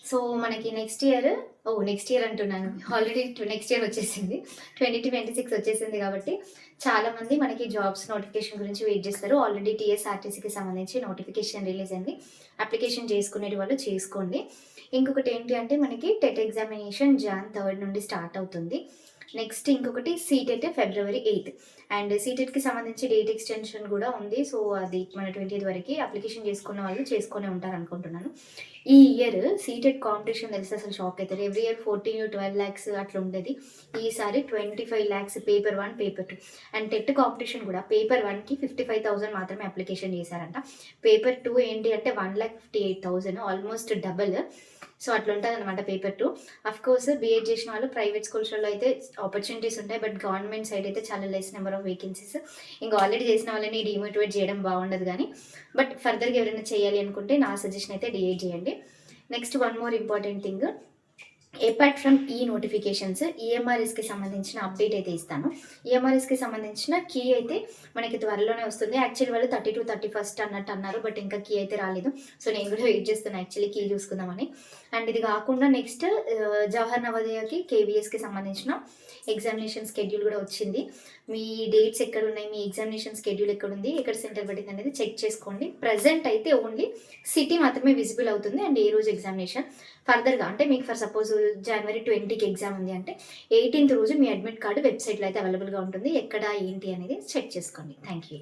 So మనకి next year అంటున్నాను. Already next year వచ్చేసింది. 2026 వచ్చేసింది కాబట్టి చాలామంది మనకి జాబ్స్ నోటిఫికేషన్ గురించి వెయిట్ చేస్తారు. ఆల్రెడీ టీఎస్ఆర్టీసీకి సంబంధించి నోటిఫికేషన్ రిలీజ్ అయింది. అప్లికేషన్ చేసుకునే వాళ్ళు చేసుకోండి. ఇంకొకటి ఏంటి అంటే మనకి టెట్ ఎగ్జామినేషన్ జాన్ 3 నుండి స్టార్ట్ అవుతుంది. నెక్స్ట్ ఇంకొకటి సీటెట్ February 8 అండ్ సీటెట్కి సంబంధించి డేట్ ఎక్స్టెన్షన్ కూడా ఉంది. సో అది మన 20th వరకు అప్లికేషన్ చేసుకున్న వాళ్ళు చేసుకునే ఉంటారు అనుకుంటున్నాను. ఈ ఇయర్ సీటెట్ కాంపిటీషన్ తెలిసి అసలు షాక్ అవుతారు. ఎవ్రీ ఇయర్ 14-12 lakhs అట్లా ఉండేది. ఈసారి 25 lakhs paper 1 paper 2 and TET competition కూడా పేపర్ 1కి 55,000 మాత్రమే అప్లికేషన్ చేశారంట. పేపర్ 2 ఏంటి అంటే 1,58,000 ఆల్మోస్ట్ డబల్. సో అట్లా ఉంటుంది అనమాట పేపర్ 2. అఫ్కోర్స్ బీఎడ్ చేసిన వాళ్ళు ప్రైవేట్ స్కూల్స్లో అయితే ఆపర్చునిటీస్ ఉంటాయి, బట్ గవర్నమెంట్ సైడ్ అయితే చాలా లెస్ నెంబర్ ఆఫ్ వేకెన్సీస్. ఇంకా ఆల్రెడీ చేసిన వాళ్ళని డిమోటివేట్ చేయడం బాగుండదు కానీ, బట్ ఫర్దర్గా ఎవరైనా చేయాలి అనుకుంటే నా సజెషన్ అయితే డిఏడ్ చేయండి. Next one more important thing, apart from ఈ నోటిఫికేషన్స్ ఈఎంఆర్ఎస్కి సంబంధించిన అప్డేట్ అయితే ఇస్తాను. ఈఎంఆర్ఎస్కి సంబంధించిన కీ అయితే మనకి త్వరలోనే వస్తుంది. యాక్చువల్లీ వాళ్ళు 31st అన్నట్టు అన్నారు, బట్ ఇంకా కీ అయితే రాలేదు. సో నేను కూడా వెయిట్ చేస్తున్నాను యాక్చువల్లీ కీ చూసుకుందామని. అండ్ ఇది కాకుండా నెక్స్ట్ జవహర్ నవోదయకి కేవీఎస్కి సంబంధించిన ఎగ్జామినేషన్ స్కెడ్యూల్ కూడా వచ్చింది. మీ డేట్స్ ఎక్కడ ఉన్నాయి, మీ ఎగ్జామినేషన్ స్కెడ్యూల్ ఎక్కడ ఉంది, ఎక్కడ సెంటర్ పడింది అనేది చెక్ చేసుకోండి. ప్రజెంట్ అయితే ఓన్లీ సిటీ మాత్రమే విజిబుల్ అవుతుంది అండ్ ఏ రోజు ఎగ్జామినేషన్. ఫర్దర్గా అంటే మీకు ఫర్ సపోజ్ January 20కి ఎగ్జామ్ ఉంది అంటే 18th రోజు మీ అడ్మిట్ కార్డు వెబ్సైట్లో అయితే అవైలబుల్గా ఉంటుంది. ఎక్కడ ఏంటి అనేది చెక్ చేసుకోండి. Thank you.